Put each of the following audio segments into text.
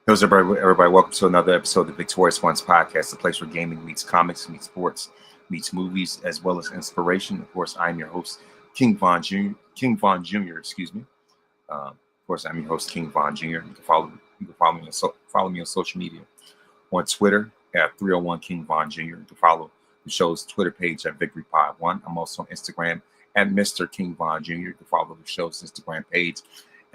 Hey, what's up, everybody? Welcome to another episode of the Victorious Ones podcast, the place where gaming meets comics, meets sports, meets movies, as well as inspiration. Of course, I'm your host, King Von Jr. Excuse me. Of course, I'm your host, King Von Jr. You can follow me on social media on Twitter at 301 King Von Jr. You can follow the show's Twitter page at VictoryPod1. I'm also on Instagram at Mr. King Von Jr. You can follow the show's Instagram page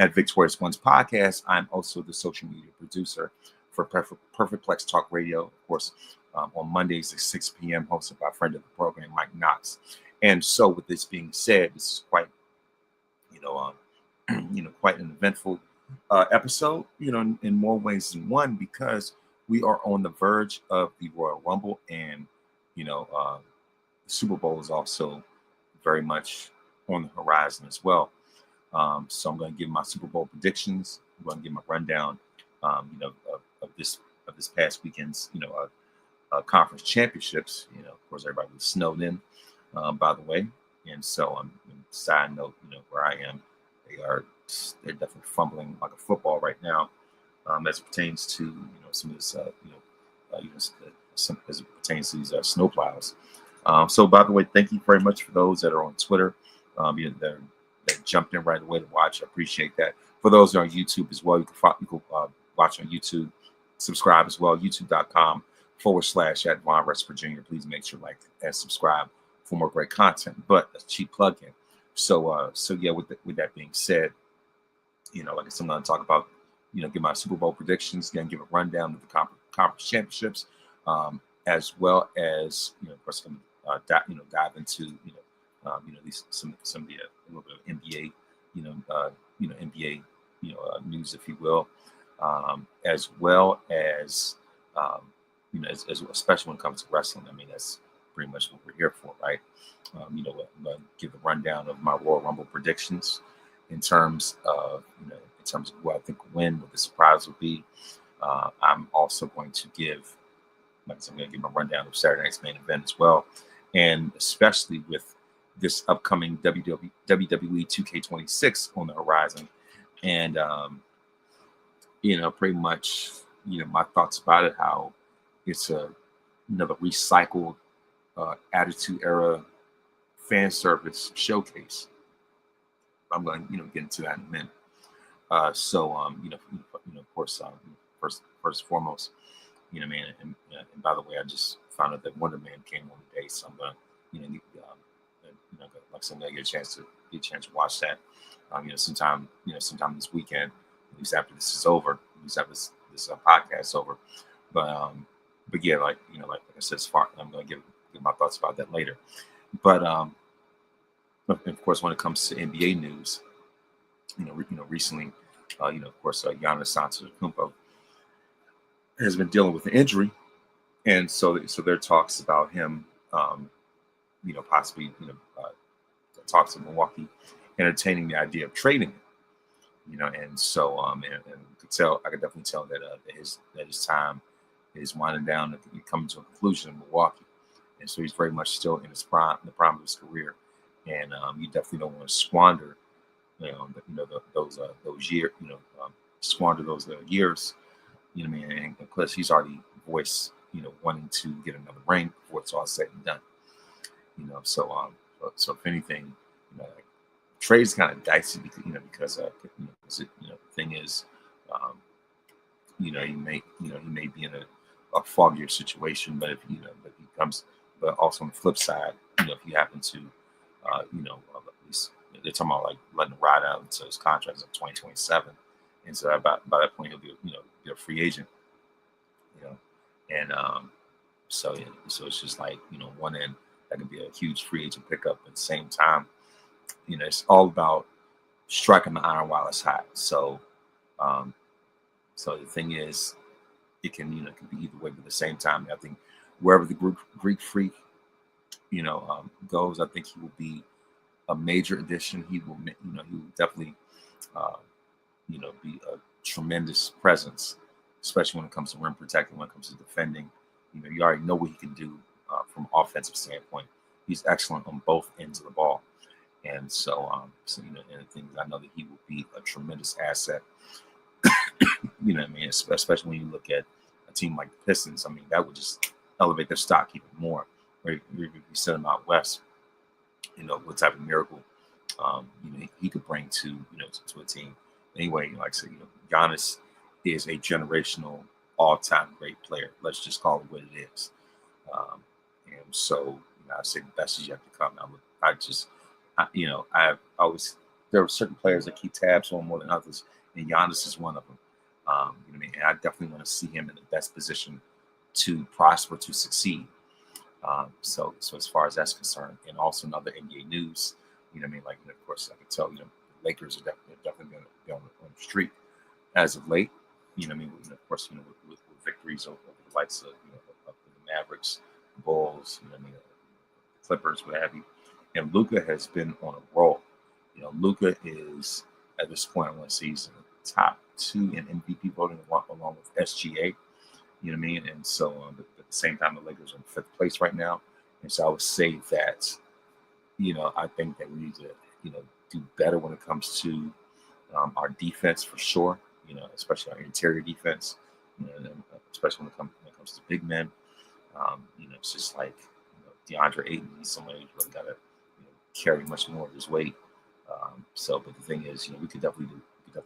at Victorious Ones Podcast. I'm also the social media producer for Perfect Plex Talk Radio, of course, on Mondays at 6 p.m., hosted by a friend of the program, Mike Knox. And so, with this being said, this is quite, quite an eventful episode, in more ways than one, because we are on the verge of the Royal Rumble, and the Super Bowl is also very much on the horizon as well. So I'm going to give my Super Bowl predictions. I'm going to give my rundown, of this past weekend's, conference championships. Of course, everybody was snowed in, by the way. And so, side note, where I am, they're definitely fumbling like a football right now, as it pertains to some of this, as it pertains to these snow plows. So, by the way, thank you very much for those that are on Twitter. That jumped in right away to watch. I appreciate that. For those that are on YouTube as well, you can watch on YouTube, subscribe as well, youtube.com/@Von Jr. Please make sure like and subscribe for more great content, but a cheap plug-in. So yeah, with that being said, like I said, I'm going to talk about, give my Super Bowl predictions, then give a rundown of the conference championships, as well as, of course, dive into, these some of the a little bit of NBA, NBA, news, if you will, as well as, as especially when it comes to wrestling. I mean, that's pretty much what we're here for, right? I'm going to give a rundown of my Royal Rumble predictions in terms of, who I think will win, what the surprise will be. I'm also going to give, I'm going to give a rundown of Saturday night's main event as well, and especially with this upcoming WWE 2K26 on the horizon, and pretty much my thoughts about it, how it's another recycled Attitude Era fan service showcase. I'm going to get into that in a minute. Of course, first and foremost, and by the way, I just found out that Wonder Man came on today, so I'm going to like I said, I'm gonna get a chance to watch that. Sometime this weekend, at least after this is over, at least after this podcast is over. But yeah, like I said, I'm gonna give my thoughts about that later. But of course, when it comes to NBA news, recently, of course, Giannis Antetokounmpo has been dealing with an injury, and so there are talks about him, possibly, talks in Milwaukee entertaining the idea of trading him, and so and I could definitely tell that his time is winding down and coming to a conclusion in Milwaukee, and so he's very much still in the prime of his career, and you definitely don't want to squander those years, squander those years, and plus he's already voiced wanting to get another ring before it's all said and done. So if anything, trade is kind of dicey because the thing is, he may be in a foggier situation, but if but he comes, but also on the flip side, if you happen to, at least they're talking about like letting him ride out until his contract is in 2027, and so by that point he'll be be a free agent, and so it's just like one end. That could be a huge free agent pickup. At the same time, it's all about striking the iron while it's hot. So, so the thing is, it can it can be either way. But at the same time, I think wherever the Greek Freak, goes, I think he will be a major addition. He will definitely, be a tremendous presence, especially when it comes to rim protecting, when it comes to defending. You already know what he can do. From offensive standpoint, he's excellent on both ends of the ball, and so and the things I know that he will be a tremendous asset You know what I mean? Especially when you look at a team like the Pistons. I mean, that would just elevate their stock even more. Or if you send them out west, what type of miracle he could bring to a team. Anyway, like I said, Giannis is a generational, all-time great player. Let's just call it what it is. And so, I say the best is yet to come. I've always, there are certain players that keep tabs on more than others, and Giannis is one of them. You know what I mean? And I definitely want to see him in the best position to prosper, to succeed. So as far as that's concerned, and also in other NBA news, like, of course, I can tell, Lakers are definitely going to be on the streak as of late. Of course, with victories over the likes of, of the Mavericks, Bulls, the Clippers, what have you. And Luka has been on a roll. Luka is at this point in the season top 2 in MVP voting along with SGA. You know what I mean? And so, but at the same time, the Lakers are in 5th place right now. And so I would say that, I think that we need to, do better when it comes to our defense for sure. Especially our interior defense. Especially when it comes to big men. It's just like DeAndre Ayton. He's somebody who's really got to carry much more of his weight. But the thing is, we could definitely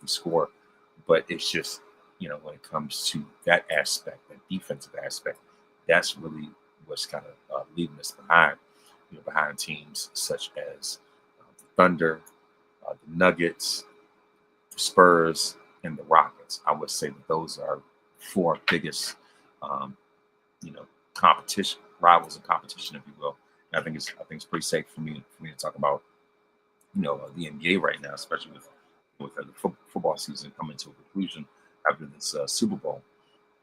score, but it's just when it comes to that aspect, that defensive aspect, that's really what's kind of leaving us behind. Behind teams such as the Thunder, the Nuggets, the Spurs, and the Rockets. I would say that those are 4 biggest, competition rivals in competition, if you will. And I think it's pretty safe for me to talk about, the NBA right now, especially with the football season coming to a conclusion after this Super Bowl.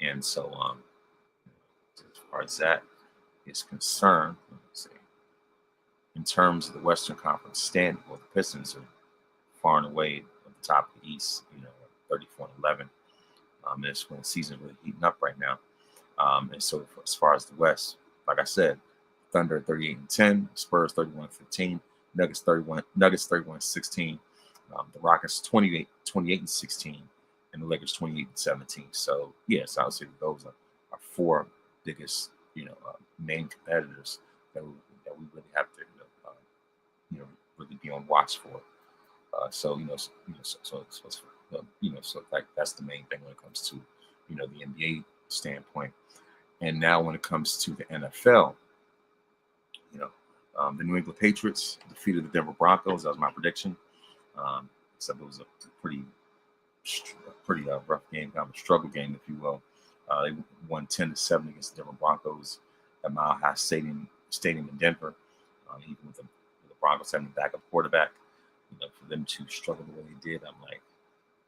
And so, as far as that is concerned, let's see. In terms of the Western Conference standing, well, the Pistons are far and away at the top of the East, 34-11. And it's when the season really heating up right now. And so, as far as the West, like I said, Thunder 38-10, Spurs 31-15, Nuggets 31-16, the Rockets 28-16, and the Lakers 28-17. So yes, I would say those are 4 biggest main competitors that we really have to really be on watch for. So that's the main thing when it comes to the NBA standpoint. And now when it comes to the NFL, the New England Patriots defeated the Denver Broncos. That was my prediction. Except it was a pretty rough game, kind of a struggle game, if you will. They won 10-7 against the Denver Broncos at Mile High Stadium in Denver. Even with the Broncos having a backup quarterback, for them to struggle the way they did, I'm like,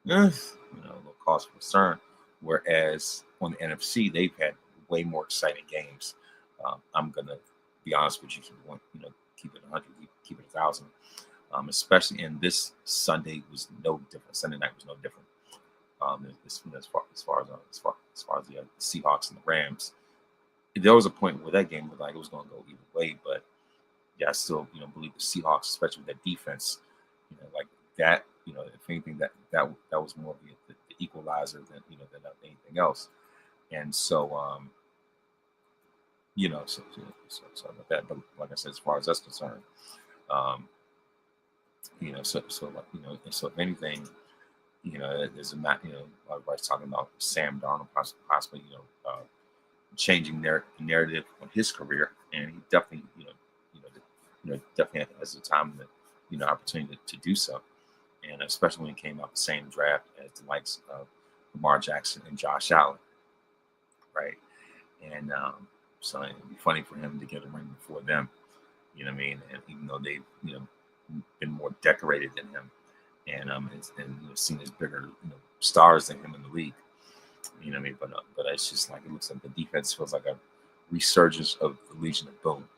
a little cause for concern. Whereas on the NFC, they've had way more exciting games. I'm gonna be honest with you, keep it 100, keep it 1,000. Especially in this Sunday was no different. Sunday night was no different. As far as the Seahawks and the Rams, there was a point where that game looked like it was going to go either way. But yeah, I still believe the Seahawks, especially with that defense, like that. If anything, that was more of the equalizer than anything else. And so so about that. But like I said, as far as that's concerned, so if anything, there's everybody's talking about Sam Darnold possibly, changing their narrative on his career, and he definitely, definitely has the time and opportunity to do so, and especially when he came out the same draft as the likes of Lamar Jackson and Josh Allen, right? And so it'd be funny for him to get a ring before them, you know what I mean? And even though they've been more decorated than him, and seen as bigger stars than him in the league, you know what I mean? But it's just like it looks like the defense feels like a resurgence of the Legion of Boom,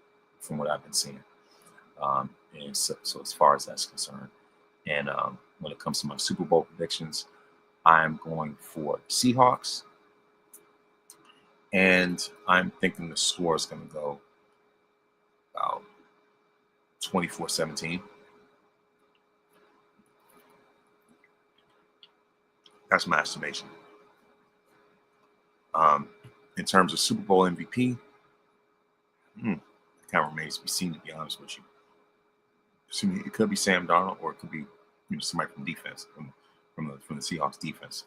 from what I've been seeing. And so as far as that's concerned, and when it comes to my Super Bowl predictions, I'm going for Seahawks, and I'm thinking the score is going to go about 24-17. That's my estimation. In terms of Super Bowl MVP, it kind of remains to be seen, to be honest with you. So it could be Sam Darnold, or it could be somebody from defense, from the Seahawks defense.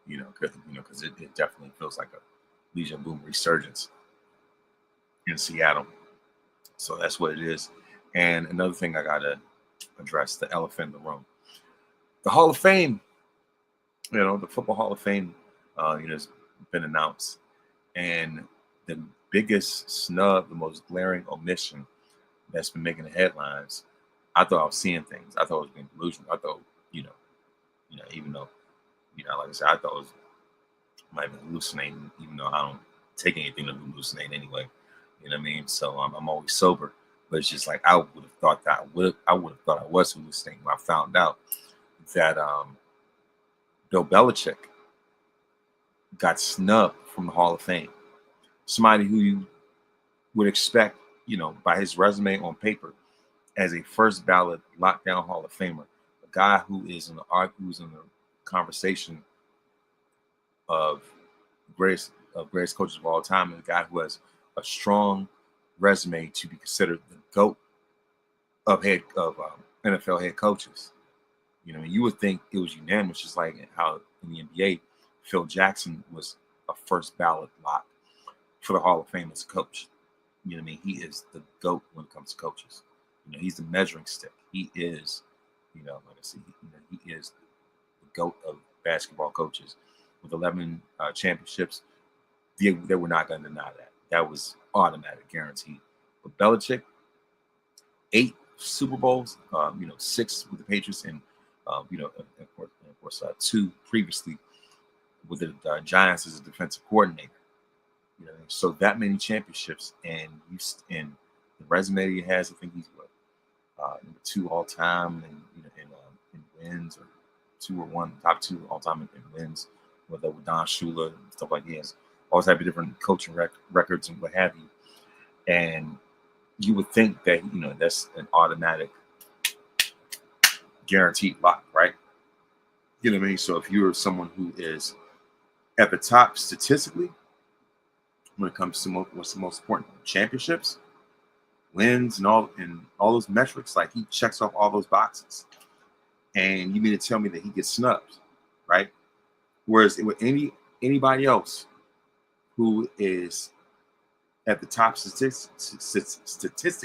Because it definitely feels like a Legion Boom resurgence in Seattle. So that's what it is. And another thing I gotta address, the elephant in the room, the Hall of Fame. The Football Hall of Fame, has been announced, and the biggest snub, the most glaring omission that's been making the headlines. I thought I was seeing things. I thought it was being delusional. I thought, even though, like I said, I thought it was might be hallucinating, even though I don't take anything to hallucinate anyway. You know what I mean? So I'm always sober, but it's just like I would have thought that I would have thought I was hallucinating when I found out that Bill Belichick got snubbed from the Hall of Fame. Somebody who you would expect, by his resume on paper, as a first ballot lockdown Hall of Famer, a guy who is in the conversation of greatest coaches of all time, and a guy who has a strong resume to be considered the GOAT of NFL head coaches. You would think it was unanimous, just like how in the NBA, Phil Jackson was a first ballot lock for the Hall of Fame as a coach. He is the GOAT when it comes to coaches. He's the measuring stick. He is, like I said, he is the GOAT of basketball coaches. With 11 championships, they were not going to deny that. That was automatic, guaranteed. But Belichick, 8 Super Bowls, 6 with the Patriots, and of course, 2 previously with the Giants as a defensive coordinator. So that many championships, and the resume he has, I think he's number 2 all time, in wins, or 2 or 1, top 2 all time in wins, whether with Don Shula and stuff like he has all type of different coaching records and what have you. And you would think that that's an automatic, guaranteed lock, right? You know what I mean? So if you're someone who is at the top statistically, when it comes to what's the most important, championships, wins, and all those metrics, like he checks off all those boxes, and you mean to tell me that he gets snubbed, right? Whereas with anybody else who is at the top statistically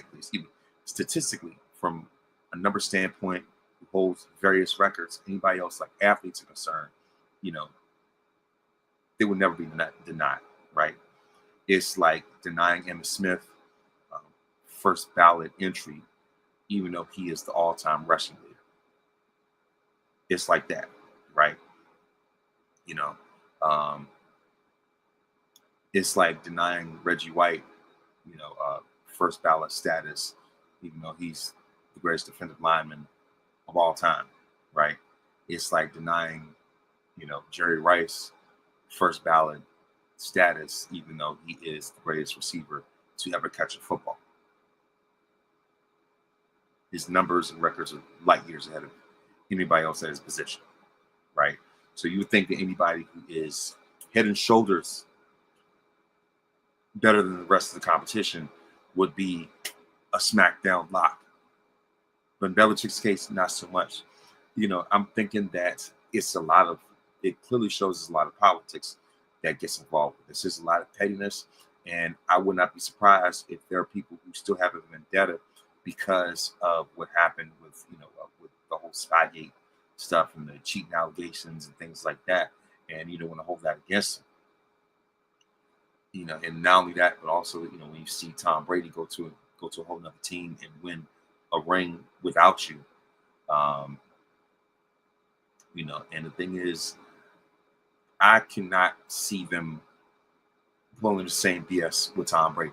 from a number standpoint, who holds various records, anybody else, like athletes are concerned, they would never be denied, right? It's like denying Emmitt Smith first ballot entry, even though he is the all-time rushing leader. It's like that, right? It's like denying Reggie White, first ballot status, even though he's the greatest defensive lineman of all time, right? It's like denying, Jerry Rice first ballot status, even though he is the greatest receiver to ever catch a football. His numbers and records are light years ahead of anybody else at his position, right? So you would think that anybody who is head and shoulders better than the rest of the competition would be a smackdown lock. But in Belichick's case, not so much. I'm thinking that it clearly shows there's a lot of politics that gets involved with this. There's a lot of pettiness, and I would not be surprised if there are people who still have a vendetta because of what happened with, with the whole Spygate stuff and the cheating allegations and things like that, and want to hold that against him. And not only that, but also, when you see Tom Brady go to a whole nother team and win a ring without you, and the thing is, I cannot see them pulling the same BS with Tom Brady.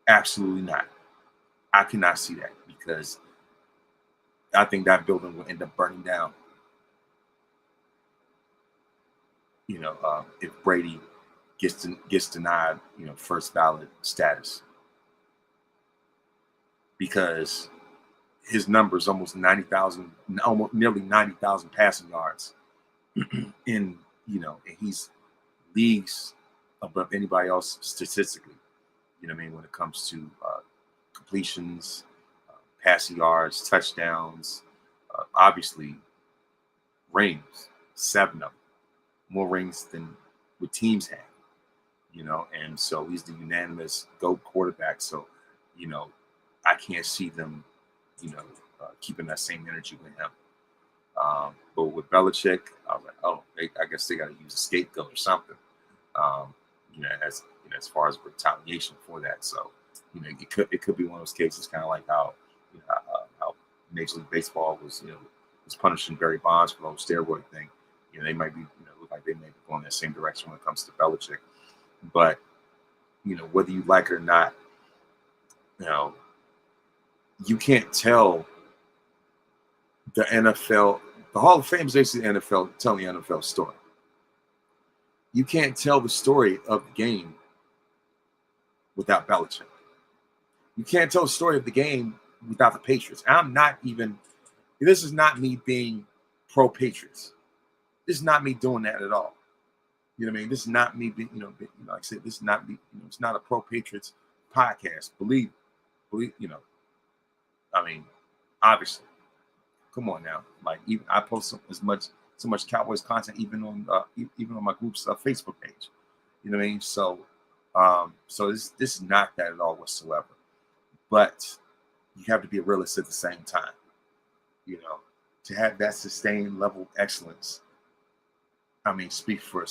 Absolutely not. I cannot see that, because I think that building will end up burning down. If Brady gets denied, first ballot status, because his numbers almost nearly 90,000 passing yards, and he's leagues above anybody else statistically. You know what I mean? When it comes to completions, passing yards, touchdowns, obviously rings, 7 of them, more rings than what teams have. You know, and so he's the unanimous GOAT quarterback. So, you know, I can't see them, you know, keeping that same energy with him. But with Belichick, I was like, oh, I guess they got to use a scapegoat or something. You know, as far as retaliation for that. So, you know, it could be one of those cases, kind of like how, you know, how Major League Baseball was punishing Barry Bonds for the whole steroid thing. You know, they might be, you know, look like they may be going that same direction when it comes to Belichick. But, you know, whether you like it or not, you know, you can't tell the NFL, the Hall of Fame is basically the NFL telling the NFL story. You can't tell the story of the game without Belichick. You can't tell the story of the game without the Patriots. This is not me being pro-Patriots. This is not me doing that at all. You know what I mean? This is not me being, like I said, this is not me, it's not a pro-Patriots podcast. Believe, you know, I mean, obviously, come on now. Like, even I post so much Cowboys content, even on my group's Facebook page. You know what I mean? So, so this is not that at all whatsoever. But you have to be a realist at the same time. You know, to have that sustained level of excellence, I mean, speaks for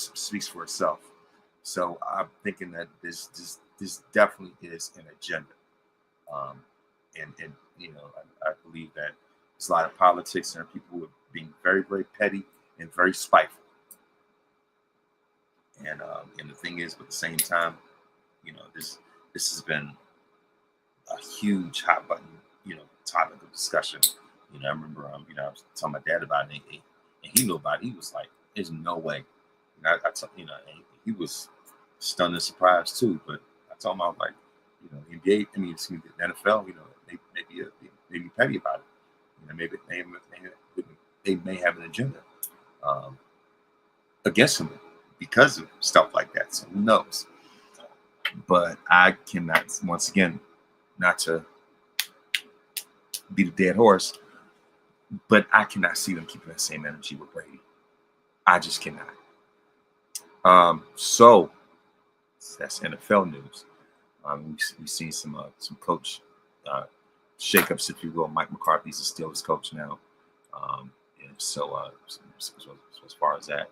itself. So I'm thinking that this definitely is an agenda, and you know, I believe that there's a lot of politics and people who are being very, very petty and very spiteful. And the thing is, at the same time, you know, this has been a huge hot button, you know, topic of discussion. You know, I remember, you know, I was telling my dad about it, and he knew about it. He was like, "There's no way." And you know, and he was stunned and surprised too. But I told him, I was like, you know, the NBA, I mean, it's the NFL, you know, they be petty about it. You know, maybe they may have an agenda against him because of stuff like that. So who knows? But I cannot, once again, not to beat a dead horse, but I cannot see them keeping that same energy with Brady. I just cannot. So that's NFL news. We've seen some coach shakeups, if you will. Mike McCarthy's a Steelers coach now, and so as far as that,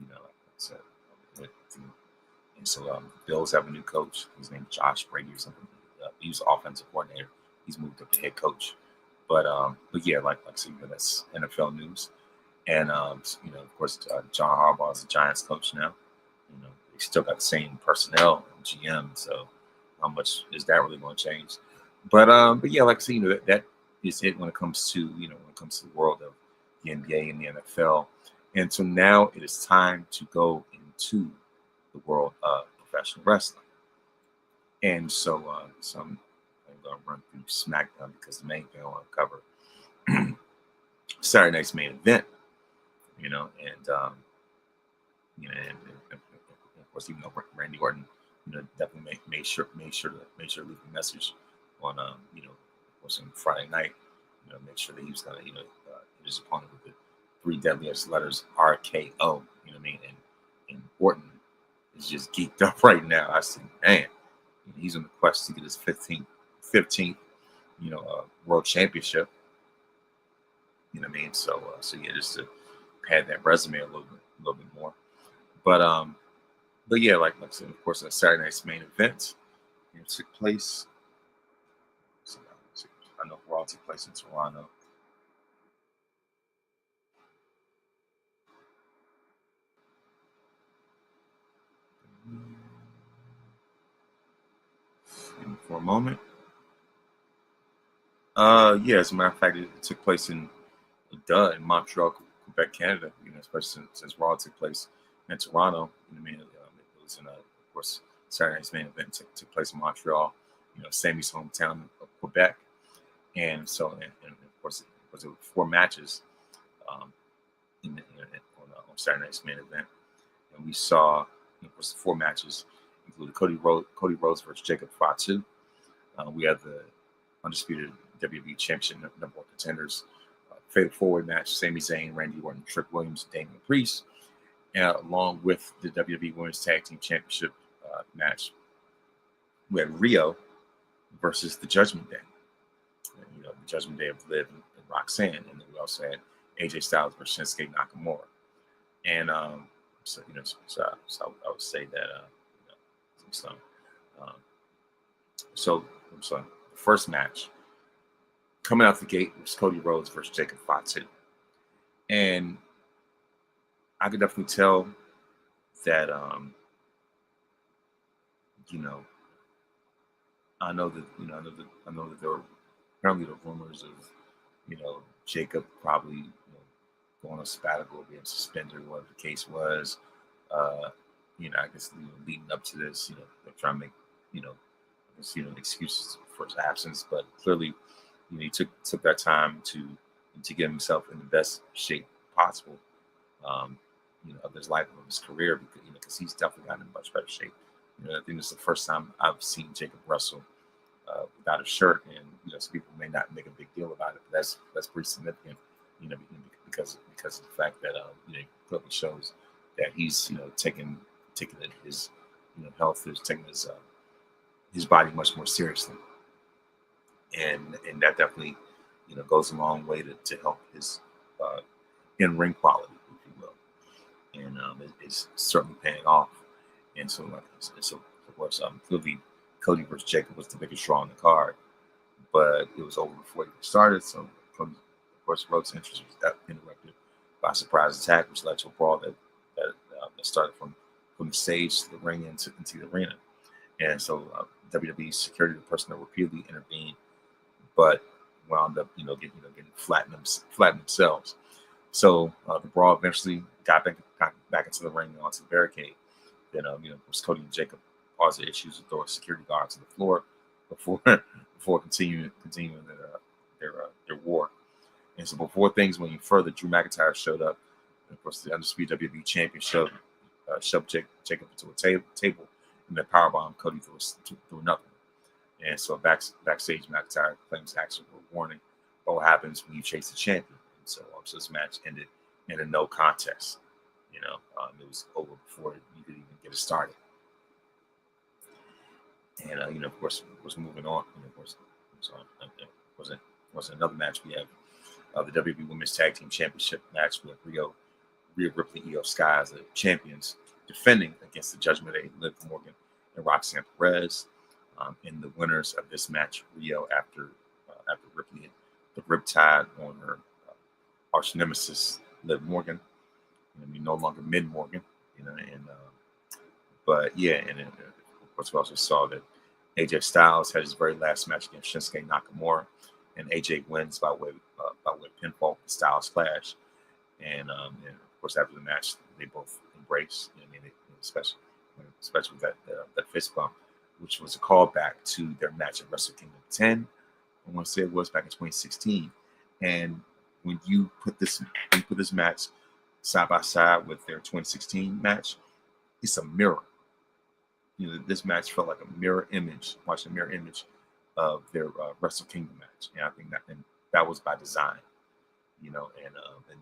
you know, like I said, and so the Bills have a new coach. His name is Josh Brady or something. He was the offensive coordinator. He's moved up to head coach. But yeah, like I said, you know, that's NFL news. And you know, of course, John Harbaugh is the Giants coach now. You know, they still got the same personnel and GM. So how much is that really going to change? But yeah, like I said, you know, that is it when it comes to, you know, when it comes to the world of the NBA and the NFL. And so now it is time to go into the world of professional wrestling. And so, I'm going to run through SmackDown because the main thing I want to cover Saturday night's main event. You know, and you know, and of course, even though Randy Orton, you know, definitely made sure to leave a message on, you know, of course, on Friday night, you know, make sure that he was gonna, you know, hit his opponent with the 3 deadliest letters RKO. You know what I mean? And Orton is just geeked up right now. I said, man, he's on the quest to get his 15th, you know, world championship. You know what I mean? So yeah, just to pad that resume a little bit more. But yeah, like I said, of course, Saturday night's main event, it took place. I know Raw took place in Toronto. For a moment. Yeah, as a matter of fact, it took place in Montreal, Quebec, Canada. You know, especially since Raw took place in Toronto. You know, I mean, it was in, of course, Saturday night's main event took place in Montreal. You know, Sammy's hometown of Quebec, and so and of course, it was 4 matches on Saturday night's main event. And we saw, of course, the 4 matches included Cody Rhodes versus Jacob Fatu. We had the undisputed WWE Championship number 1 contenders fatal 4-way match: Sami Zayn, Randy Orton, Trick Williams, Damian Priest, along with the WWE Women's Tag Team Championship match. We had Rio versus the Judgment Day. The Judgment Day of Liv and Roxanne, and then we also had AJ Styles versus Shinsuke Nakamura. And so I would say that so the first match coming out the gate was Cody Rhodes versus Jacob Fatu, and I could definitely tell that I know that there were apparently the rumors of Jacob probably going on sabbatical, being suspended, or whatever the case was. I guess leading up to this, they're trying to make excuses for his absence, but clearly, he took that time to get himself in the best shape possible, of his life, of his career, because he's definitely gotten in much better shape. I think this is the first time I've seen Jacob wrestle without a shirt, and some people may not make a big deal about it, but that's pretty significant, because of the fact that it clearly shows that he's taking his health, is taking his body much more seriously, and that definitely goes a long way to help his in ring quality, if you will, and it's certainly paying off. And so of course, clearly Cody versus Jacob was the biggest draw on the card, but it was over before it started. So of course, Rhodes' interest was interrupted by a surprise attack, which led to a brawl that started from the stage to the ring into the arena. And so WWE security personnel repeatedly intervened, but wound up getting flattened themselves. So the brawl eventually got back into the ring and onto the barricade. Then of course, Cody and Jacob paused the issues to throw a security guard to the floor before continuing their war. And so before things went any further, Drew McIntyre showed up. And of course, the undisputed WWE champion shoved Jacob into a table and then powerbombed Cody through nothing. And so backstage, McIntyre claims action for a warning. What happens when you chase the champion? And so this match ended in a no contest. It was over before you could even get it started. And of course, was moving on. And of course, was another match. We have the WWE Women's Tag Team Championship match with Rhea Ripley, Io Sky as the champions, defending against the Judgment Day, Liv Morgan and Roxanne Perez. And the winners of this match, Rio, after Ripley hit the riptide on her arch nemesis, Liv Morgan. No longer Mid Morgan, but yeah, and of course we also saw that AJ Styles had his very last match against Shinsuke Nakamura, and AJ wins by way of pinfall. Styles clash, and of course after the match they both embrace, especially with that fist bump, which was a callback to their match at Wrestle Kingdom 10. I want to say it was back in 2016, and when you put this match side by side with their 2016 match, it's a mirror. This match felt like a mirror image, watching a mirror image of their Wrestle Kingdom match, and I think that was by design. And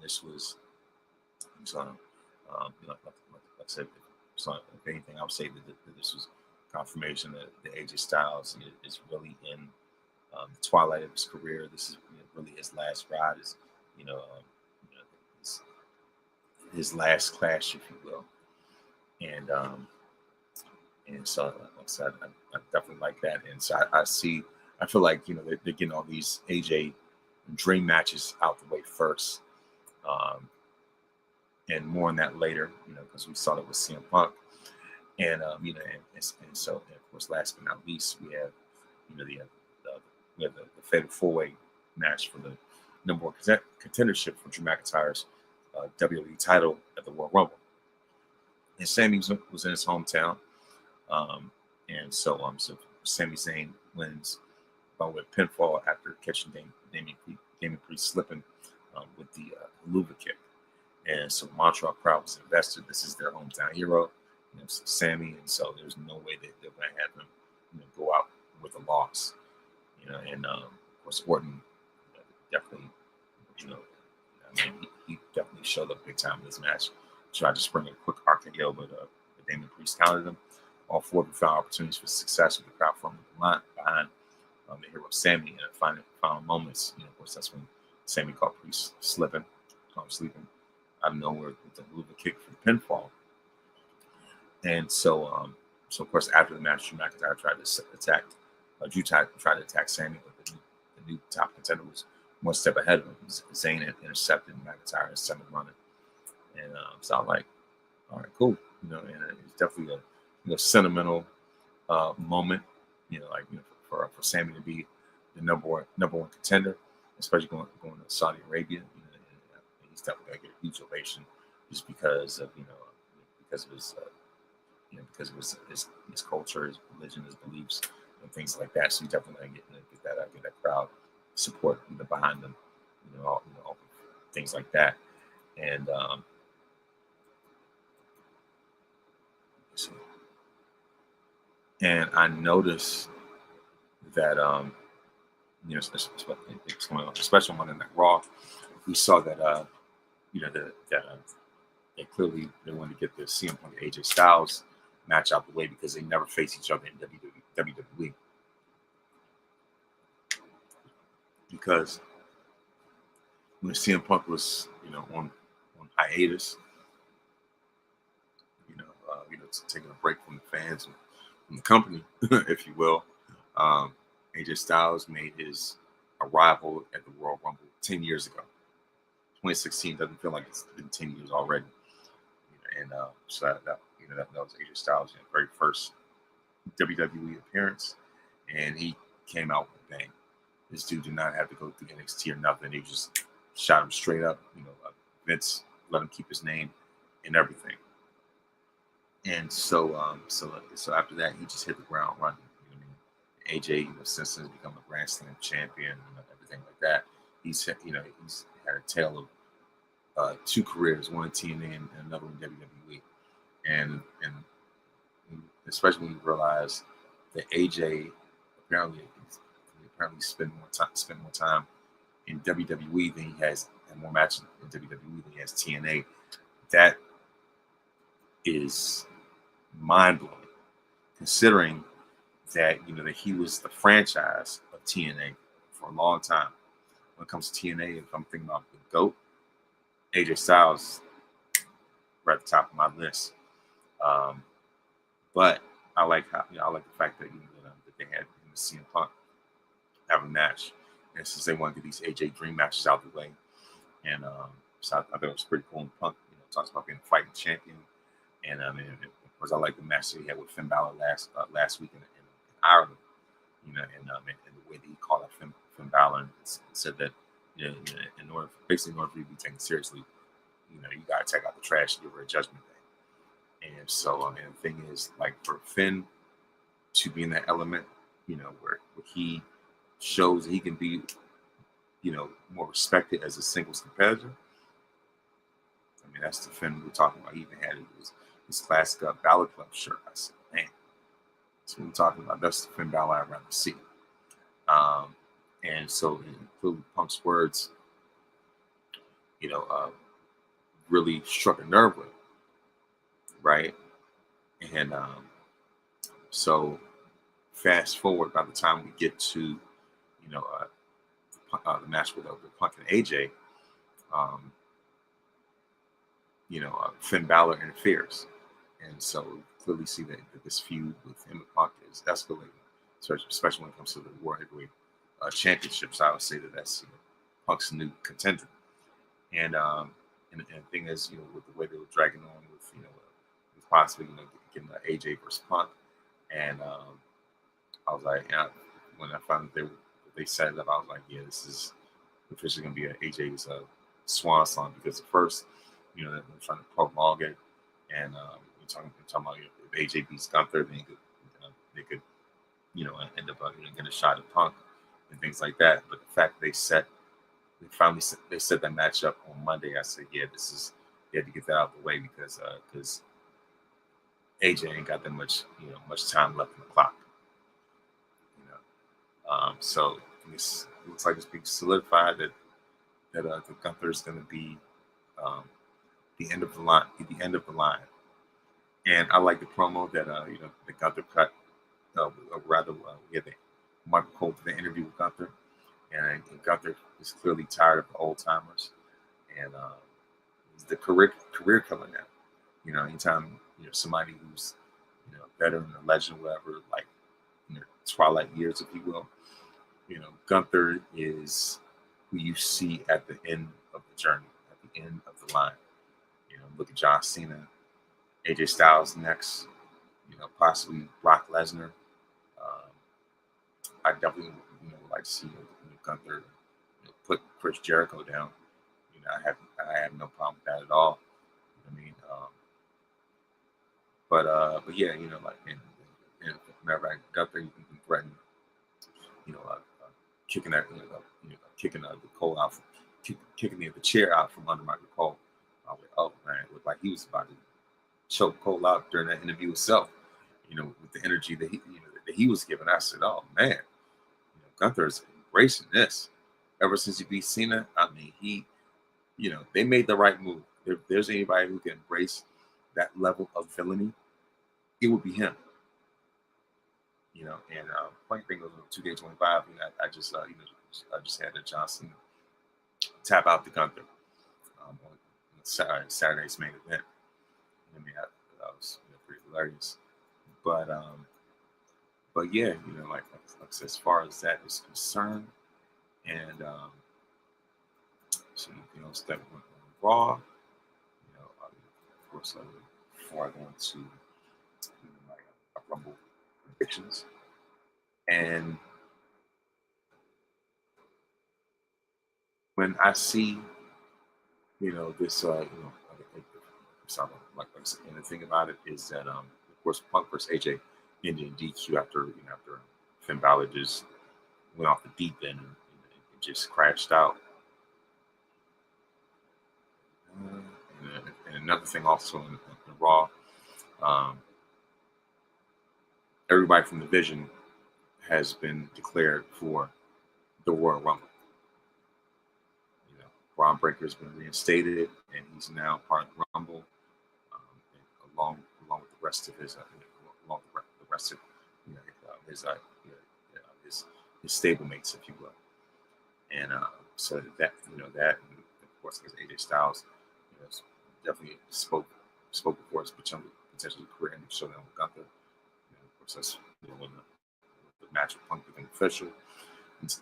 this was, like I said, so if anything, I would say that this was confirmation that AJ Styles is really in the twilight of his career. This is really his last ride. Is his last clash, if you will, and so like I said, I definitely like that, and so I feel like they're getting all these AJ dream matches out the way first, and more on that later, because we saw that with CM Punk, and so of course, last but not least, we have the fatal 4-way match for the number 1 contendership for Drew McIntyre's WWE title at the Royal Rumble. And Sami was in his hometown, and so Sami Zayn wins by way of pinfall after catching Damian Priest slipping with the Luva kick. And so Montreal crowd was invested. This is their hometown hero, Sammy, and so there's no way that they're going to have him, go out with a loss. And of course Orton definitely, you know, he definitely showed up big time in this match. Tried to spring a quick RKO, but Damon Priest countered him. All four of them found opportunities for success with the crowd forming behind the hero Sammy in the final moments. Of course, that's when Sammy caught Priest sleeping out of nowhere with the move kick for the pinfall. And so of course, after the match, Drew McIntyre tried to attack. Drew tried to attack Sammy, but the new top contender was one step ahead of him. Zayn had intercepted McIntyre and sent him running. And so I was like, all right, cool. And it's definitely a sentimental moment. For Sammy to be the number one contender, especially going to Saudi Arabia. And he's definitely gonna get a huge ovation just because of because of his culture, his religion, his beliefs, and things like that. So he definitely get that crowd support behind them, all things like that. And and I noticed that especially on Monday Night Raw, we saw that they clearly they wanted to get the CM Punk AJ Styles match out the way because they never face each other in WWE. Because when CM Punk was on hiatus, taking a break from the fans and from the company, if you will, AJ Styles made his arrival at the Royal Rumble 10 years ago. 2016 doesn't feel like it's been 10 years already. And so that was AJ Styles' very first WWE appearance, and he came out with a bang. This dude did not have to go through NXT or nothing. He just shot him straight up. Vince let him keep his name and everything. And so after that, he just hit the ground running. AJ, since he's become a Grand Slam champion and everything like that, he's had a tale of two careers, one in TNA and another in WWE, and especially when you realize that AJ apparently spent more time in WWE than he has, and more matches in WWE than he has TNA. That is mind blowing, considering that that he was the franchise of TNA for a long time. When it comes to TNA, if I'm thinking about the GOAT, AJ Styles right at the top of my list. But I like the fact that that they had CM Punk have a match, and since they want to get these AJ Dream matches out of the way, and so I thought it was pretty cool. And Punk, talks about being a fighting champion, and of course I like the match that he had with Finn Balor last week in Ireland, and the way that he called out Finn Balor and said that in order for you to be taken seriously, you got to take out the trash and give her a judgment day. And so and the thing is, like, for Finn to be in that element, where he shows that he can be, more respected as a singles competitor. I mean, that's the Finn we're talking about. He even had his classic Balor Club shirt. I said, man, that's what we're talking about. That's the Finn Balor I'd rather see. And so, including Punk's words, really struck a nerve with him, right? And so, fast forward, by the time we get to, the match with Punk and AJ, Finn Balor interferes, and so we clearly see that this feud with him and Punk is escalating, especially when it comes to the World Heavyweight Championships. I would say that that's Punk's new contender, and the thing is, with the way they were dragging on with with possibly getting AJ versus Punk, and I was like, when I found that they set it up, I was like, yeah, this is officially going to be AJ's swan song, because at first, they're trying to prolong it, and we're talking about if AJ beats Gunther, then they could end up getting a shot at Punk and things like that. But the fact they set that match up on Monday, I said, yeah, this is they had to get that out of the way because AJ ain't got that much time left in the clock. So it looks like it's being solidified that the Gunther is going to be the end of the line. The end of the line. And I like the promo that the Gunther cut. We had Michael Cole did the interview with Gunther, and Gunther is clearly tired of the old timers, and he's the career killer now. Anytime somebody who's veteran or legend, whatever, like twilight years, if you will. Gunther is who you see at the end of the journey, at the end of the line. Look at John Cena, AJ Styles next, possibly Brock Lesnar. I definitely would like to see Gunther put Chris Jericho down. I have no problem with that at all. I mean, but yeah, whenever Gunther, you can threaten, kicking that, kicking the Cole out, kicking the chair out from under Michael Cole. I was like, oh man, it looked like he was about to choke Cole out during that interview itself. With the energy that he was giving. I said, oh man, Gunther's embracing this. Ever since he beat Cena, I mean, they made the right move. If there's anybody who can embrace that level of villainy, it would be him. And funny thing was 2K25. I just had the Johnson tap out the Gunther on Saturday's main event. I mean, that was pretty hilarious. But yeah, like as far as that is concerned, and so anything else that went on Raw, of course, before I go into my Rumble predictions, and when I see, this, and the thing about it is that, of course, Punk versus AJ ended in DQ after Finn Balor just went off the deep end and just crashed out. And another thing also in Raw, everybody from the Division has been declared for the Royal Rumble. Braun Breaker has been reinstated, and he's now part of the Rumble, along with the rest of his his stablemates, if you will. And so that and of course, because AJ Styles definitely spoke before his potential career-ending showdown with Gunther. Of course, that's when the match with Punk became official.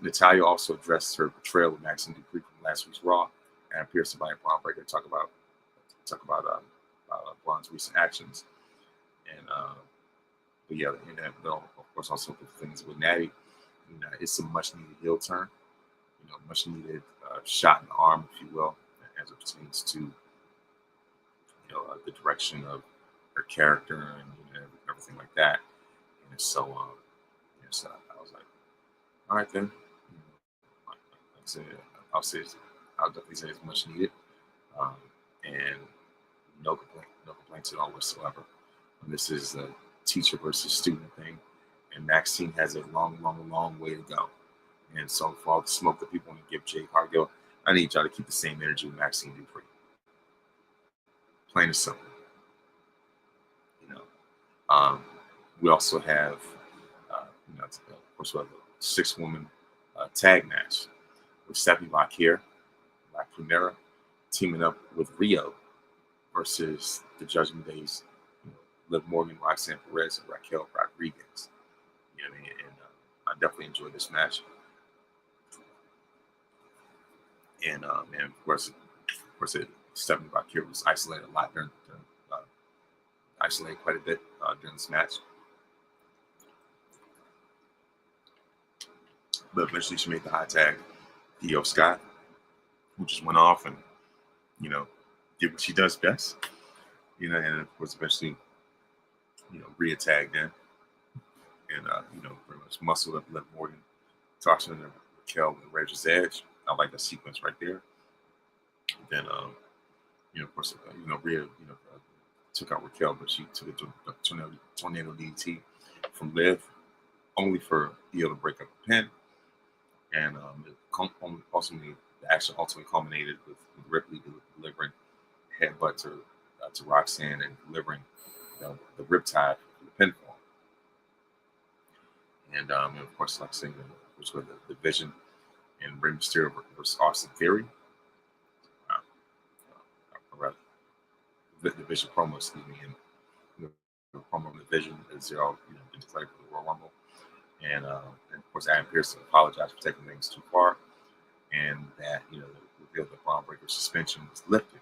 Natalya also addressed her betrayal with Maxine Dupree from last week's Raw, and appears to by Braun Breaker to talk about Braun's recent actions. And but yeah, of course, also the things with Natty, it's a much needed heel turn, much needed shot in the arm, if you will, as it pertains to the direction of her character and everything like that. And so, so I was like, all right then. Like I said, I'll definitely say it's much needed, and no complaints at all whatsoever. And this is a teacher versus student thing, and Maxine has a long way to go. And so, for all the smoke that people want to give Jade Cargill, I need y'all to keep the same energy with Maxine Dupree. Plain and simple. We also have, of course, we have a 6-woman tag match with Stephanie Bakir, La Primera, teaming up with Rio versus the Judgment Day's Liv Morgan, Roxanne Perez, and Raquel Rodriguez. And I definitely enjoyed this match. And of course, Stephanie Bakir was isolated a lot isolated quite a bit during this match. But eventually she made the high tag, Io Sky, who just went off and, did what she does best. And of course eventually, Rhea tagged in and, pretty much muscled up Liv Morgan, tossing in Raquel with Razor's Edge. I like that sequence right there. Then, Of course, Rhea, took out Raquel, but she took it to a tornado DT from Liv, only for Io to break up the pin. And ultimately, the action ultimately culminated with Ripley delivering a headbutt to Roxanne and delivering the riptide for the pinfall. And of course, like I said, which was the division and Rey Mysterio versus Austin Theory. The division promo, excuse me, and the promo division is been declared for the Royal Rumble. And of course, Adam Pearce apologized for taking things too far, and that revealed that Braun Breaker's suspension was lifted.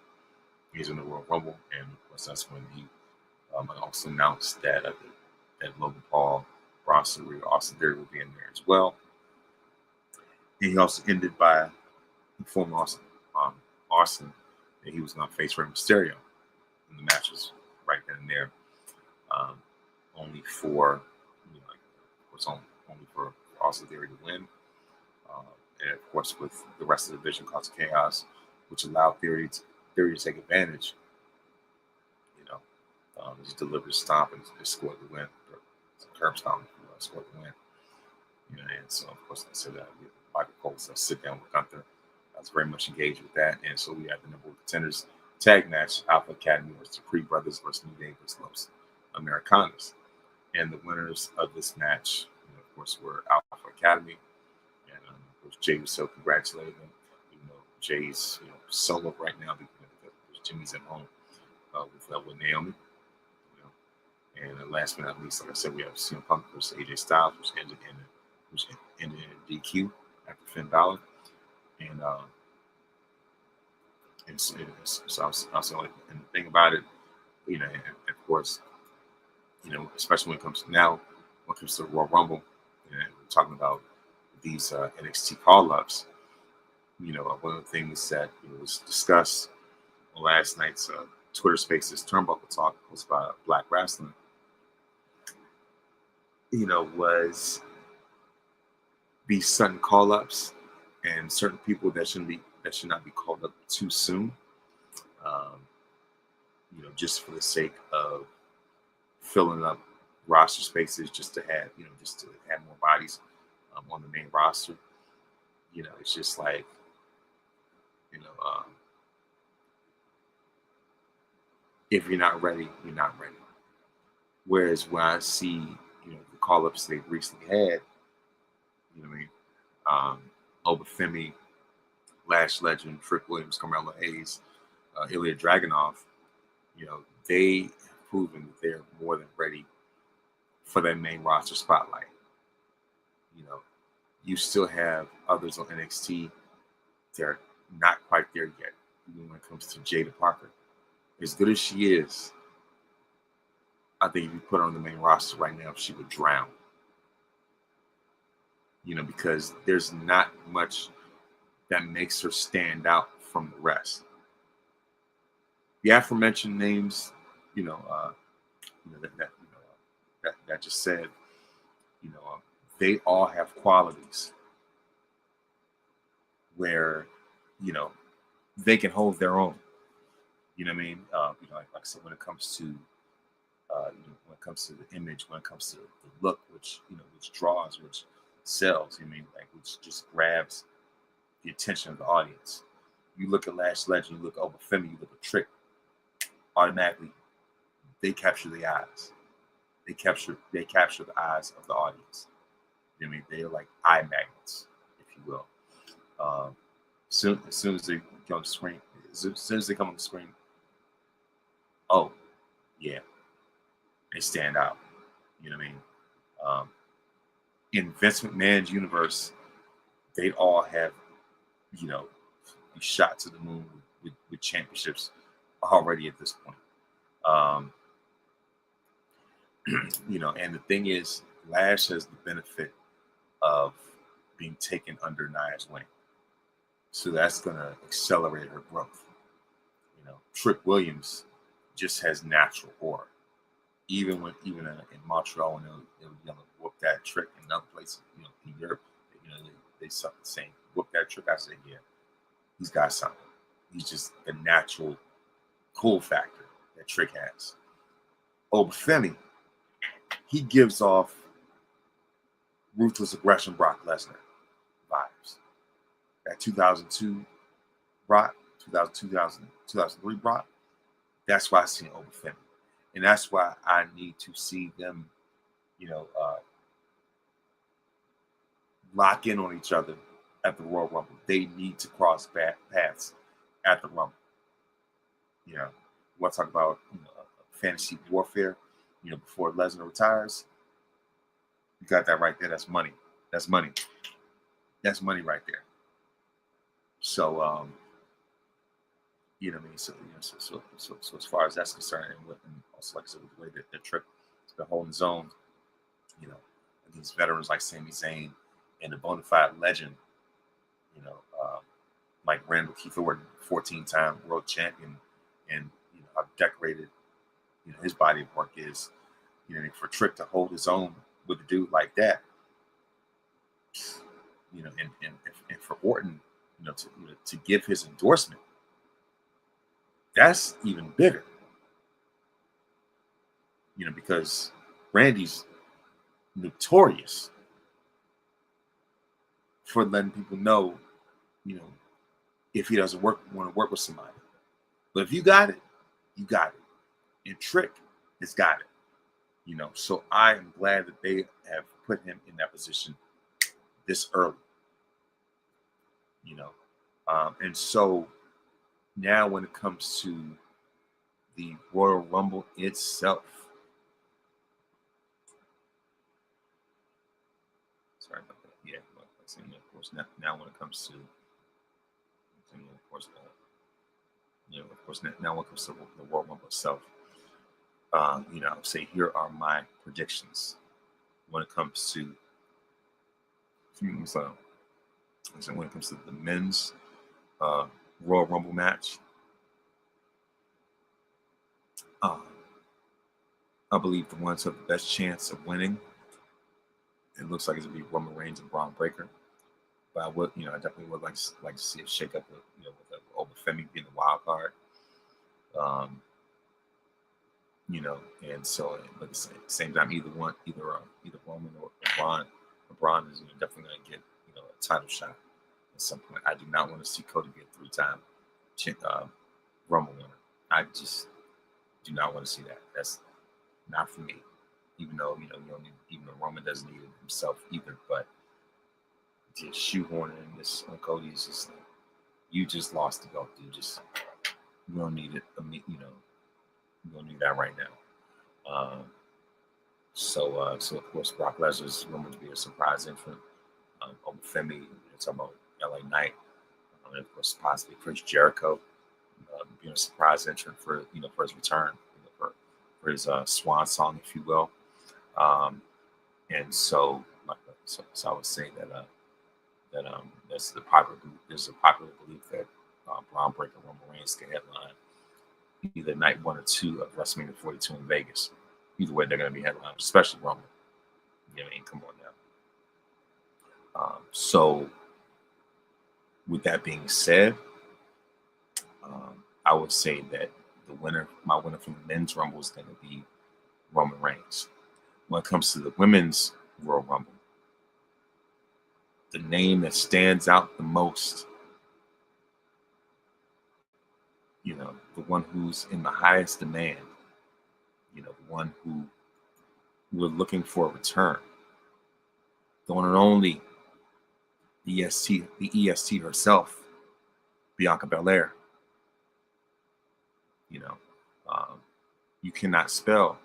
He's in the Royal Rumble, and of course, that's when he also announced that that Logan Paul, Austin Theory will be in there as well. And he also ended by informing Austin that he was going to face Rey Mysterio in the matches right then and there, only for only for Austin Theory to win, and of course with the rest of the division causing chaos, which allowed Theory to take advantage. Just delivered a stomp and just scored the win, or curb stomp, scored the win. And so of course I said that Michael Cole said sit down with Gunther. I was very much engaged with that, and so we had the number one contenders tag match: Alpha Academy versus the Dupree Brothers versus New Day versus Los Americanos. And the winners of this match, of course, were Alpha Academy, and of course Jay was so congratulated them. Jay's solo right now because Jimmy's at home with Naomi. And last but not least, like I said, we have CM Punk versus AJ Styles, which ended in DQ after Finn Balor. And so and the thing about it, and of course, especially when it comes to the Royal Rumble, we're talking about these NXT call-ups. One of the things that was discussed on last night's Twitter Spaces Turnbuckle Talk was about Black Wrestling. Was these sudden call-ups and certain people that should not be called up too soon. Just for the sake of filling up roster spaces, just to have more bodies on the main roster. It's just like if you're not ready, you're not ready. Whereas when I see the call-ups they've recently had, Obafemi, Lash Legend, Trick Williams, Carmelo Hayes, Ilya Dragunov, they have proven that they're more than ready for that main roster spotlight. You still have others on NXT that are not quite there yet. Even when it comes to Jada Parker, as good as she is, I think if you put her on the main roster right now, she would drown. Because there's not much that makes her stand out from the rest. The aforementioned names, that just said, they all have qualities where, they can hold their own. Like I said, when it comes to the image, when it comes to the look, which draws, which sells, which just grabs the attention of the audience. You look at Lash Legend, you look at Obafemi, you look at Trick, automatically they capture the eyes. They capture the eyes of the audience. They're like eye magnets, if you will. As soon as they come on the screen, as soon as they come on the screen, oh yeah, they stand out. In Vince McMahon's universe, they'd all have, be shot to the moon with championships already at this point. And the thing is, Lash has the benefit of being taken under Nia's wing. So that's going to accelerate her growth. Trick Williams just has natural aura. Even in Montreal, when they whoop that Trick in other places, in Europe, they saying whoop that Trick. I said, yeah, he's got something. He's just a natural cool factor that Trick has. Obafemi, he gives off ruthless aggression Brock Lesnar vibes. That 2002 Brock, 2003 Brock, that's why I see Obafemi. And that's why I need to see them, lock in on each other at the Royal Rumble. They need to cross paths at the Rumble. You want to talk about fantasy warfare, before Lesnar retires. You got that right there. That's money. That's money. That's money right there. So, what I mean? So as far as that's concerned, and also like I said, with the way that Trick has been holding his own, against veterans like Sami Zayn and the bona fide legend, like Randall Keith Orton, 14-time world champion, and how decorated his body of work is. For Trick to hold his own with a dude like that, and for Orton, to give his endorsement, that's even bigger. Because Randy's notorious for letting people know, if he doesn't want to work with somebody. But if you got it, you got it. And Trick has got it. So I am glad that they have put him in that position this early. And so now when it comes to the Royal Rumble itself, sorry about that. Yeah, of course. Now when it comes to, now when it comes to the Royal Rumble itself, I would say here are my predictions when it comes to. When it comes to the men's Royal Rumble match, I believe the ones who have the best chance of winning, it looks like it's gonna be Roman Reigns and Braun Breaker. But I would, I definitely would like to see it shake up with Obafemi being the wild card. And so, but at the same time, either Roman or Braun is definitely going to get a title shot at some point. I do not want to see Cody be a 3-time Rumble winner. I just do not want to see that. That's not for me. Even though even though Roman doesn't need it himself either, but just shoehorning this on Cody is just like, you just lost the belt, dude. You don't need it. You don't need that right now. So of course, Brock Lesnar is rumored to be a surprise entrant. Obafemi, talking about LA Knight, and of course, possibly Chris Jericho being a surprise entrant for his return, for his swan song, if you will. And so I would say that there's a popular belief that Braun Breaker and Roman Reigns can headline either night 1 or 2 of WrestleMania 42 in Vegas. Either way, they're going to be headliners, especially Roman. Come on now. So, with that being said, I would say that my winner from the men's Rumble is going to be Roman Reigns. When it comes to the women's Royal Rumble, the name that stands out the most, the one who's in the highest demand, the one who we're looking for a return, the one and only the EST herself, Bianca Belair. You cannot spell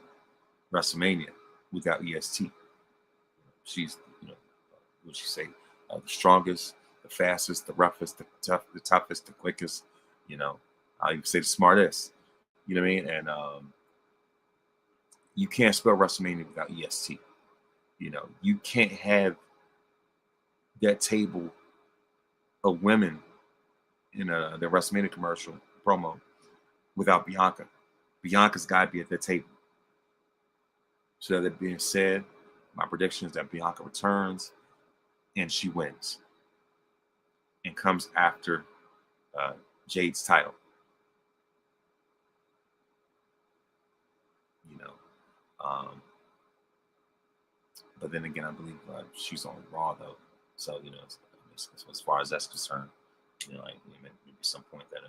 WrestleMania without EST. She's, what you say, the strongest, the fastest, the roughest, the toughest, the quickest. I even say the smartest. You know what I mean? And you can't spell WrestleMania without EST. You can't have that table of women in the WrestleMania commercial promo without Bianca. Bianca's got to be at that table. So that being said, my prediction is that Bianca returns and she wins and comes after Jade's title. Um, but then again, I believe she's on Raw though. So as far as that's concerned, like maybe some point that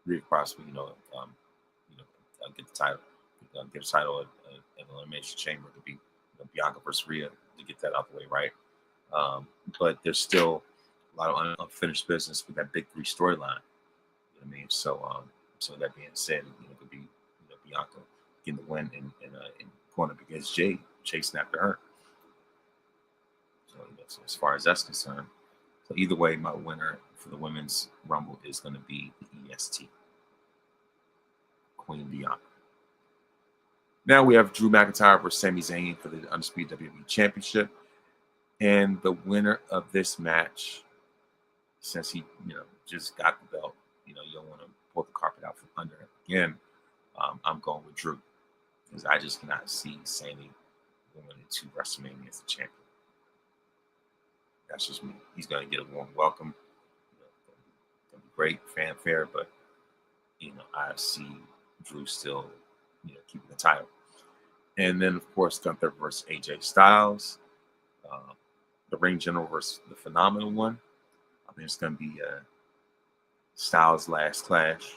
Rhea possibly get the title, get a title at the Elimination Chamber to be Bianca versus Rhea to get that out the way, right? But there's still a lot of unfinished business with that big three storyline. You know what I mean? So that being said, it could be Bianca getting the win and going up against Jay, chasing after her. So as far as that's concerned, so either way, my winner for the women's Rumble is going to be the EST, Queen Bianca. Now we have Drew McIntyre versus Sami Zayn for the Undisputed WWE Championship. And the winner of this match, since he just got the belt, you don't want to pull the carpet out from under him again. I'm going with Drew because I just cannot see Sami going into WrestleMania as the champion. That's just me. He's going to get a warm welcome. Going to be great fanfare, but I see Drew still keeping the title. And then of course Gunther versus AJ Styles, the Ring General versus the Phenomenal One. I think it's going to be Styles' last clash.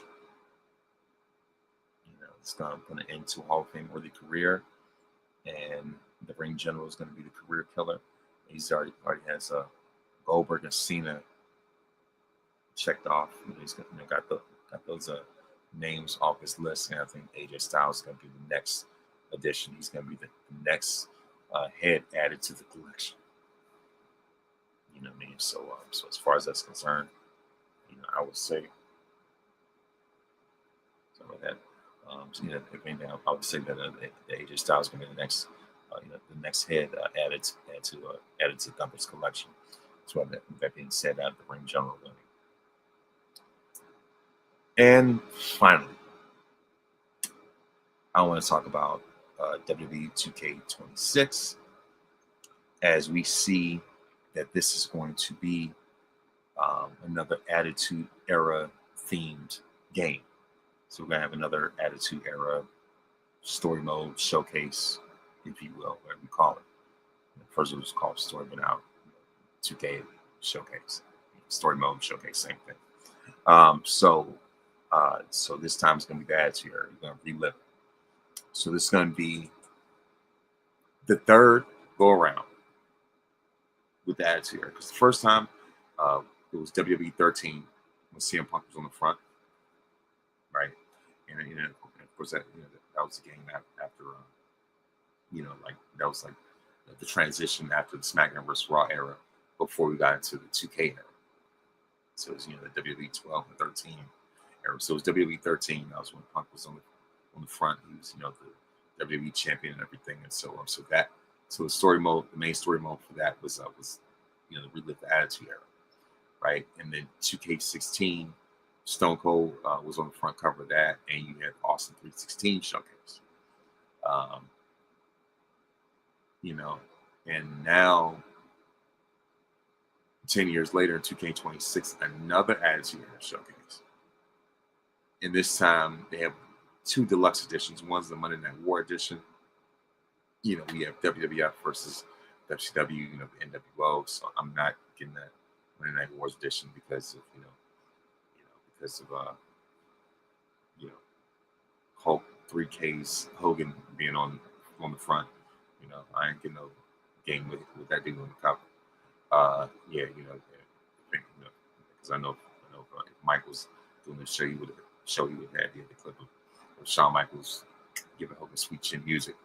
It's going to put an end to a Hall of Fame worthy career, and the Ring General is going to be the career killer. He's already has Goldberg and Cena checked off. He's got those names off his list, and I think AJ Styles is going to be the next addition. He's going to be the next head added to the collection. You know what I mean? So as far as that's concerned, I would say something like that. If anything, I would say that the AJ Styles is going to be the next head added to Gunther's collection. So that being said, out of the Ring General winning. And finally, I want to talk about WWE 2K26 as we see that this is going to be another Attitude Era themed game. So we're going to have another Attitude Era story mode showcase, if you will, whatever you call it. First it was called story, but now 2K showcase, story mode showcase, same thing. So this time it's going to be the Attitude Era. You're going to relive it. So this is going to be the third go around with the Attitude Era, because the first time it was WWE 13 when CM Punk was on the front, right? And of course that was the game after that was like the transition after the SmackDown vs. Raw era before we got into the 2K era. So it was the WWE 12 and 13 era. So it was WWE 13. That was when Punk was on the front. He was the WWE champion and everything, and so on. So the story mode, the main story mode for that was relive the Attitude Era, right? And then 2K16, Stone Cold was on the front cover of that, and you had Austin 316 showcase. And now 10 years later in 2K26, another Attitude Era showcase. And this time they have two deluxe editions. One's the Monday Night War edition. We have WWF versus WCW, the NWO. So I'm not getting that Monday Night Wars edition because of Hulk 3K's Hogan being on the front. I ain't getting no game with that dude on the cover. Because I know if Mike was doing the show, he would have had the clip of Shawn Michaels giving Hogan sweet chin music.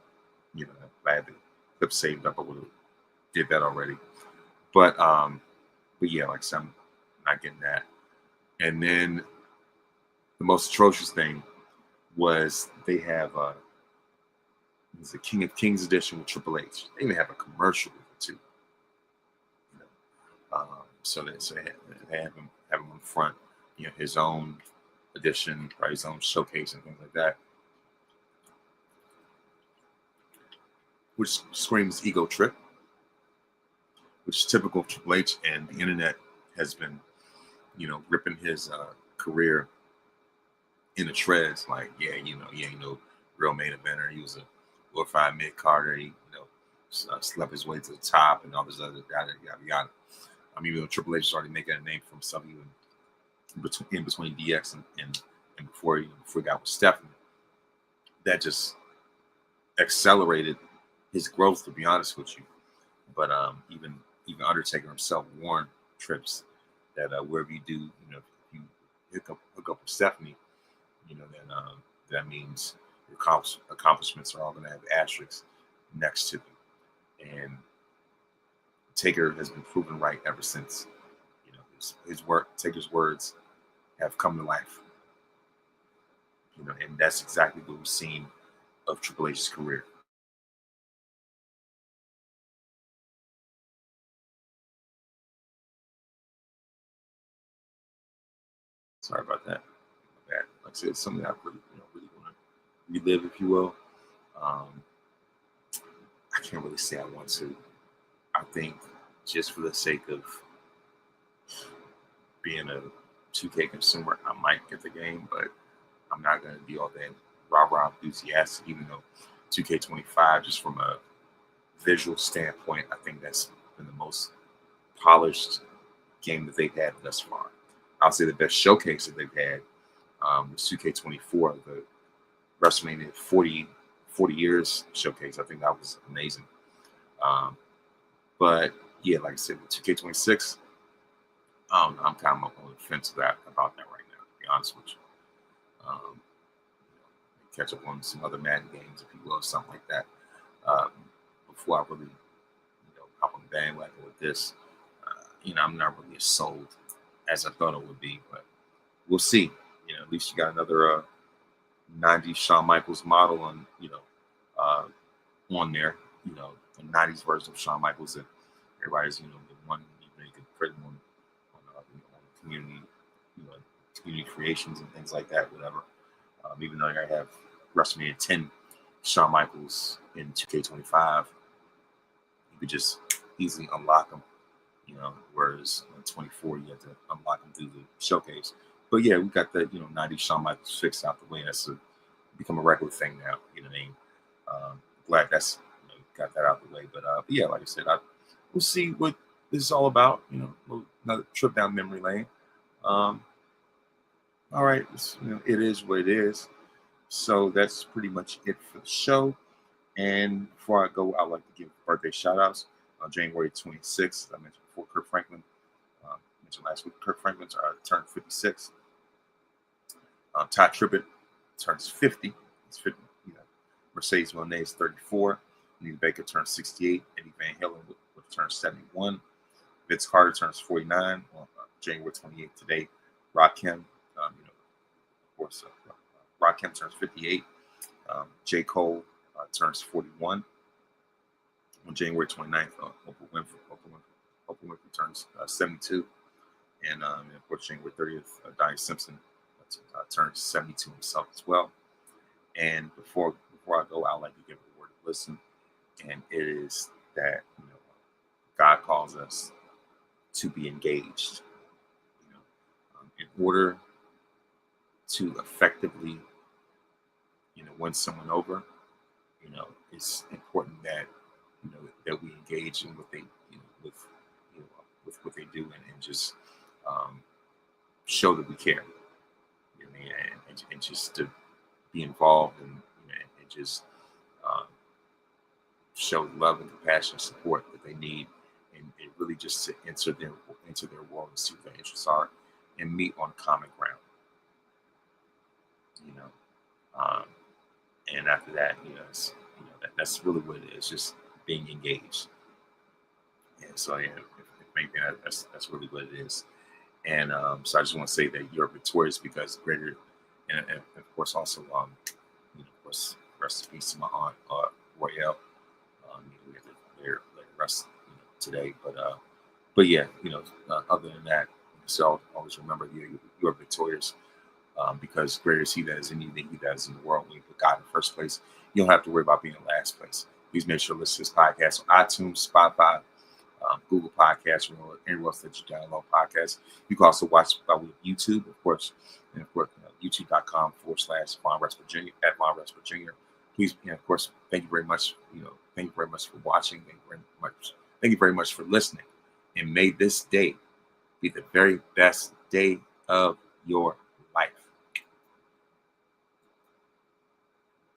If I had the clip saved up, I would have did that already. But yeah, like I said, I'm not getting that. And then the most atrocious thing was they have it's the King of Kings edition with Triple H. They even have a commercial with it too. So they have him on the front, his own edition, right, his own showcase and things like that, which screams ego trip, which is typical of Triple H, and the internet has been, ripping his career in the shreds. Like, you ain't no real main eventer. He was a glorified mid carder. He, slept his way to the top and all this other yada yada yada. I mean, even Triple H was already making a name for himself even in between DX and before he got with Stephanie. That just accelerated his growth, to be honest with you. But even Undertaker himself warned Trips that wherever you do, if you hook up with Stephanie, then that means your accomplishments are all going to have asterisks next to them. And Taker has been proven right ever since. His work, Taker's words have come to life. And that's exactly what we've seen of Triple H's career. Sorry about that. Like I said, it's something I really want to relive, if you will. I can't really say I want to. I think just for the sake of being a 2K consumer, I might get the game, but I'm not going to be all that rah-rah enthusiastic, even though 2K25, just from a visual standpoint, I think that's been the most polished game that they've had thus far. I'll say the best showcase that they've had was 2K24, the WrestleMania 40 years showcase. I think that was amazing. But yeah, like I said, with 2K26, I'm kind of on the fence about that right now, to be honest with you. Catch up on some other Madden games, if you will, or something like that, before I really, hop on the bandwagon with this. I'm not really as sold as I thought it would be, but we'll see. At least you got another 90s Shawn Michaels model on there. The 90s version of Shawn Michaels that everybody's, the one you can credit on community, community creations and things like that, whatever. Even though I have WrestleMania 10 Shawn Michaels in 2K25, you could just easily unlock them, whereas in 24 you have to unlock them through the showcase. But yeah, we got the 90 Shawn Michaels fixed out the way. That's become a regular thing now. You know what I mean? Glad that's got that out the way. But yeah, like I said, we'll see what this is all about. Another trip down memory lane. All right, it is what it is. So that's pretty much it for the show. And before I go, I'd like to give birthday shout-outs. On January 26th, I mentioned before, Kirk Franklin. Mentioned last week, Kirk Franklin's turned 56. Todd Tribbett turns 50. He's 50. Mercedes Moné is 34. Anita Baker turns 68. Eddie Van Halen would turn 71. Vince Carter turns 49 on January 28th today. Rakim, of course, Rakim turns 58. J. Cole turns 41 on January 29th. Oprah Winfrey turns 72. And of course, January 30th, Donnie Simpson turns 72 himself as well. And before I go, I'd like to give a word of wisdom. And it is that, God calls us to be engaged. In order to effectively, win someone over, it's important that, that we engage in what they, with what they do and just show that we care. And just to be involved and just show love and compassion and support that they need, and really just to enter their world and see what their interests are and meet on common ground. And after that, that's really what it is, just being engaged. And so, yeah, if anything, that's really what it is. And so I just want to say that you're victorious because greater, and of course also, of course, rest in peace to my aunt, Royale. We have to let her rest today, but yeah, other than that, so always remember you're victorious. Because greater is He that is in you than he that is in the world. When you put God in first place, you don't have to worry about being in last place. Please make sure to listen to this podcast on iTunes, Spotify, Google Podcasts, or anywhere else that you download podcasts. You can also watch by way of YouTube, of course, and of course, YouTube.com/Von West Virginia at Von West Virginia. please, of course, thank you very much. Thank you very much for watching. Thank you very much for listening. And may this day be the very best day of your